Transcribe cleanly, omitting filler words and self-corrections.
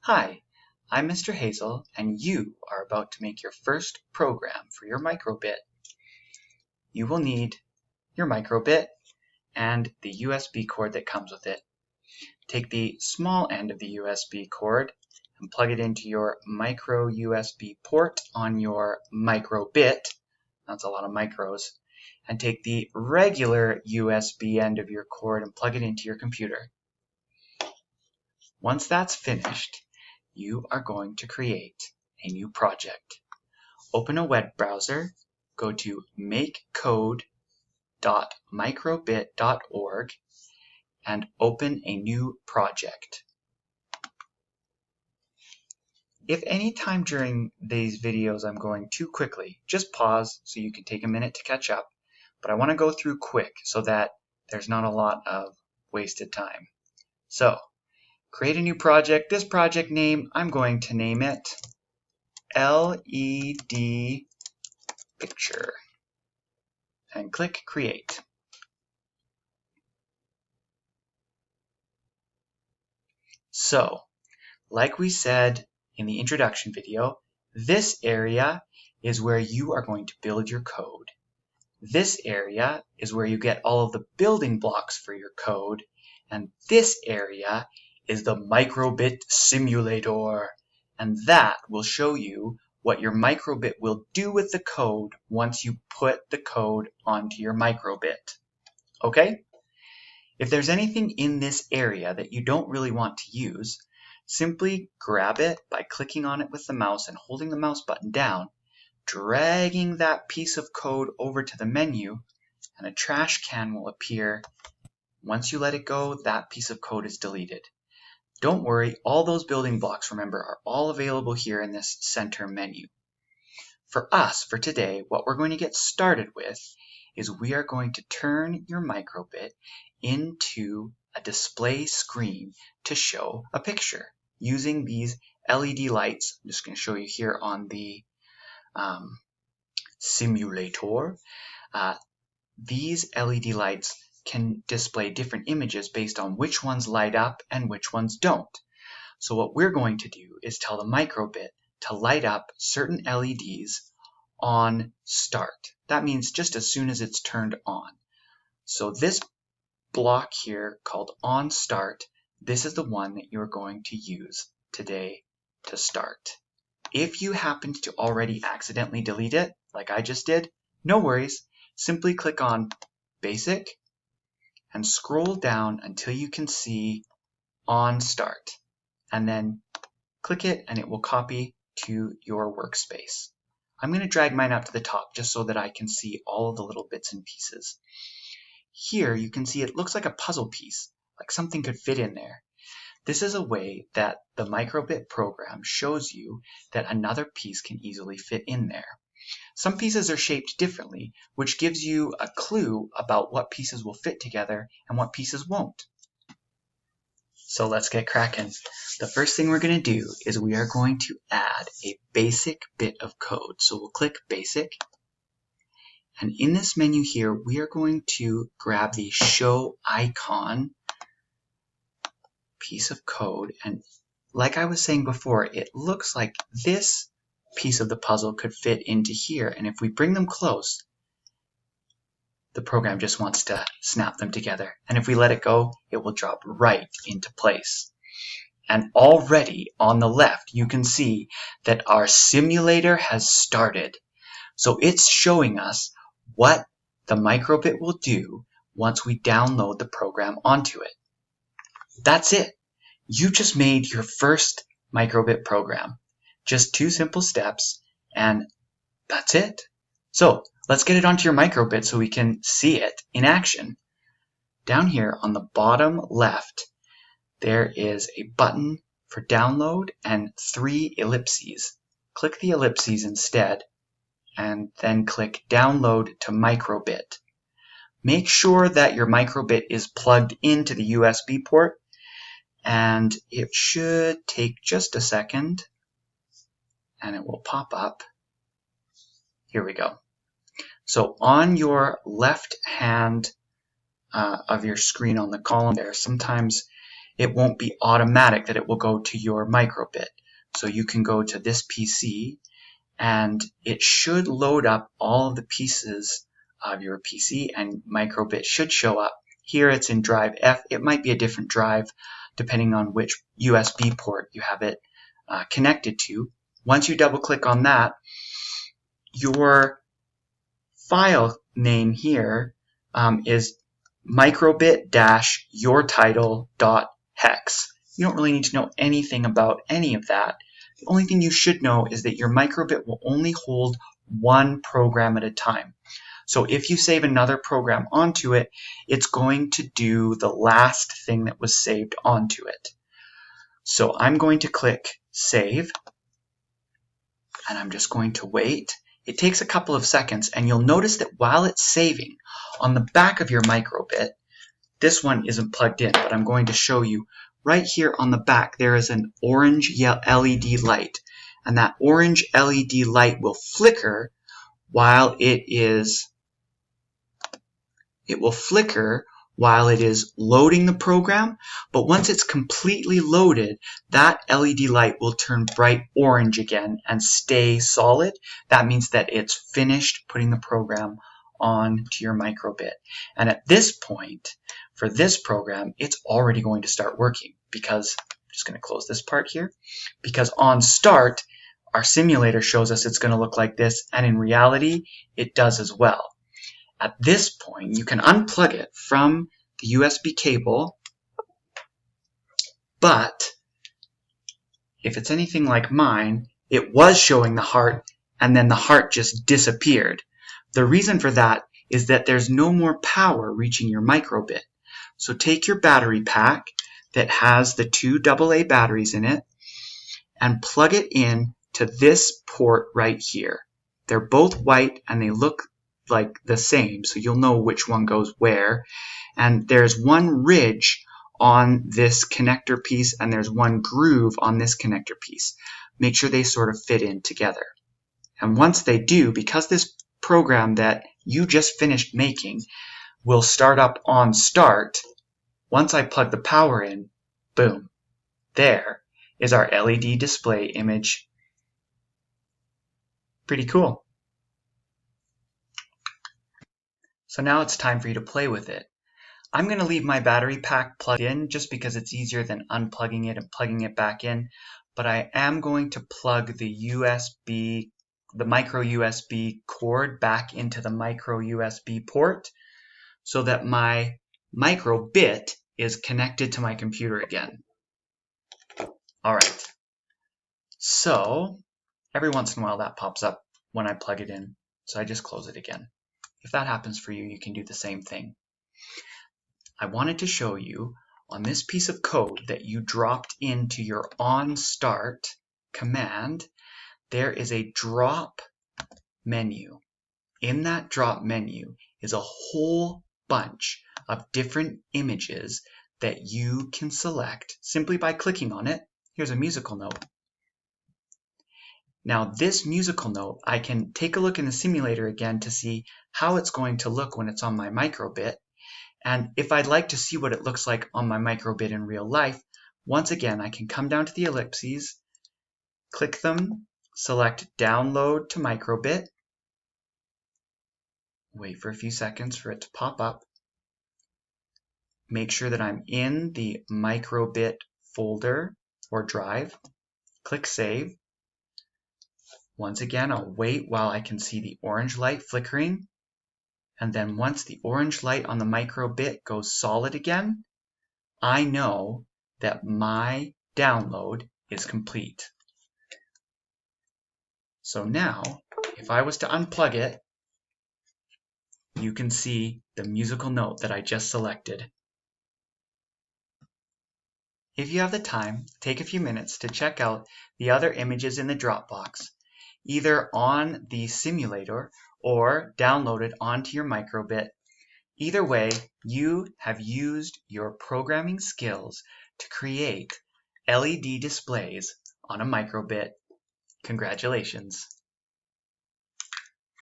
Hi, I'm Mr. Hazel, and you are about to make your first program for your microbit. You will need your microbit and the USB cord that comes with it. Take the small end of the USB cord and plug it into your micro USB port on your microbit. That's a lot of micros. And take the regular USB end of your cord and plug it into your computer. Once that's finished, you are going to create a new project. Open a web browser, go to makecode.microbit.org, and open a new project. If any time during these videos I'm going too quickly, just pause so you can take a minute to catch up, but I want to go through quick so that there's not a lot of wasted time. So, create a new project. This project name, I'm going to name it LED Picture, and click Create. So, like we said in the introduction video, this area is where you are going to build your code. This area is where you get all of the building blocks for your code, and this area is the microbit simulator, and that will show you what your microbit will do with the code once you put the code onto your microbit. Okay? If there's anything in this area that you don't really want to use, simply grab it by clicking on it with the mouse and holding the mouse button down, dragging that piece of code over to the menu, and a trash can will appear. Once you let it go, that piece of code is deleted. Don't worry, all those building blocks, remember, are all available here in this center menu. For us, for today, what we're going to get started with is we are going to turn your microbit into a display screen to show a picture using these LED lights. I'm just going to show you here on the simulator. These LED lights can display different images based on which ones light up and which ones don't. So what we're going to do is tell the microbit to light up certain LEDs on start. That means just as soon as it's turned on. So this block here called on start, this is the one that you're going to use today to start. If you happened to already accidentally delete it, like I just did, no worries. Simply click on Basic and scroll down until you can see on start, and then click it and it will copy to your workspace. I'm going to drag mine up to the top just so that I can see all of the little bits and pieces. Here you can see it looks like a puzzle piece, like something could fit in there. This is a way that the microbit program shows you that another piece can easily fit in there. Some pieces are shaped differently, which gives you a clue about what pieces will fit together and what pieces won't. So let's get cracking. The first thing we're going to do is we are going to add a basic bit of code. So we'll click Basic. And in this menu here, we are going to grab the Show Icon piece of code. And like I was saying before, it looks like this piece of the puzzle could fit into here. And if we bring them close, the program just wants to snap them together. And if we let it go, it will drop right into place. And already on the left, you can see that our simulator has started. So it's showing us what the microbit will do once we download the program onto it. That's it. You just made your first microbit program. Just 2 simple steps, and that's it. So let's get it onto your microbit so we can see it in action. Down here on the bottom left, there is a button for download and 3 ellipses. Click the ellipses instead, and then click Download to Microbit. Make sure that your microbit is plugged into the USB port, and it should take just a second, and it will pop up. Here we go. So on your left hand of your screen on the column there, sometimes it won't be automatic that it will go to your microbit. So you can go to this PC and it should load up all of the pieces of your PC and microbit should show up. Here it's in drive F. It might be a different drive depending on which USB port you have it connected to. Once you double click on that, your file name here is microbit-yourtitle.hex. You don't really need to know anything about any of that. The only thing you should know is that your microbit will only hold one program at a time. So if you save another program onto it, it's going to do the last thing that was saved onto it. So I'm going to click Save, and I'm just going to wait. It takes a couple of seconds, and you'll notice that while it's saving, on the back of your microbit, this one isn't plugged in, but I'm going to show you right here on the back, there is an orange LED light, and that orange LED light will flicker while it is loading the program, but once it's completely loaded, that LED light will turn bright orange again and stay solid. That means that it's finished putting the program on to your microbit. And at this point, for this program, it's already going to start working because, I'm just going to close this part here, because on start, our simulator shows us it's going to look like this, and in reality, it does as well. At this point, you can unplug it from the USB cable, but if it's anything like mine, it was showing the heart and then the heart just disappeared. The reason for that is that there's no more power reaching your microbit. So take your battery pack that has the two AA batteries in it and plug it in to this port right here. They're both white and they look like the same, so you'll know which one goes where. And there's one ridge on this connector piece and there's one groove on this connector piece. Make sure they sort of fit in together. And once they do, because this program that you just finished making will start up on start, once I plug the power in, boom, there is our LED display image. Pretty cool. So now it's time for you to play with it. I'm going to leave my battery pack plugged in just because it's easier than unplugging it and plugging it back in, but I am going to plug the micro USB cord back into the micro USB port so that my micro bit is connected to my computer again. Alright, so every once in a while that pops up when I plug it in, so I just close it again. If that happens for you, you can do the same thing. I wanted to show you on this piece of code that you dropped into your onStart command, there is a drop menu. In that drop menu is a whole bunch of different images that you can select simply by clicking on it. Here's a musical note. Now this musical note, I can take a look in the simulator again to see how it's going to look when it's on my microbit. And if I'd like to see what it looks like on my microbit in real life, once again, I can come down to the ellipses, click them, select Download to Microbit, wait for a few seconds for it to pop up, make sure that I'm in the microbit folder or drive, click Save. Once again, I'll wait while I can see the orange light flickering. And then once the orange light on the microbit goes solid again, I know that my download is complete. So now, if I was to unplug it, you can see the musical note that I just selected. If you have the time, take a few minutes to check out the other images in the Dropbox, either on the simulator or downloaded onto your microbit. Either way, you have used your programming skills to create LED displays on a microbit. Congratulations!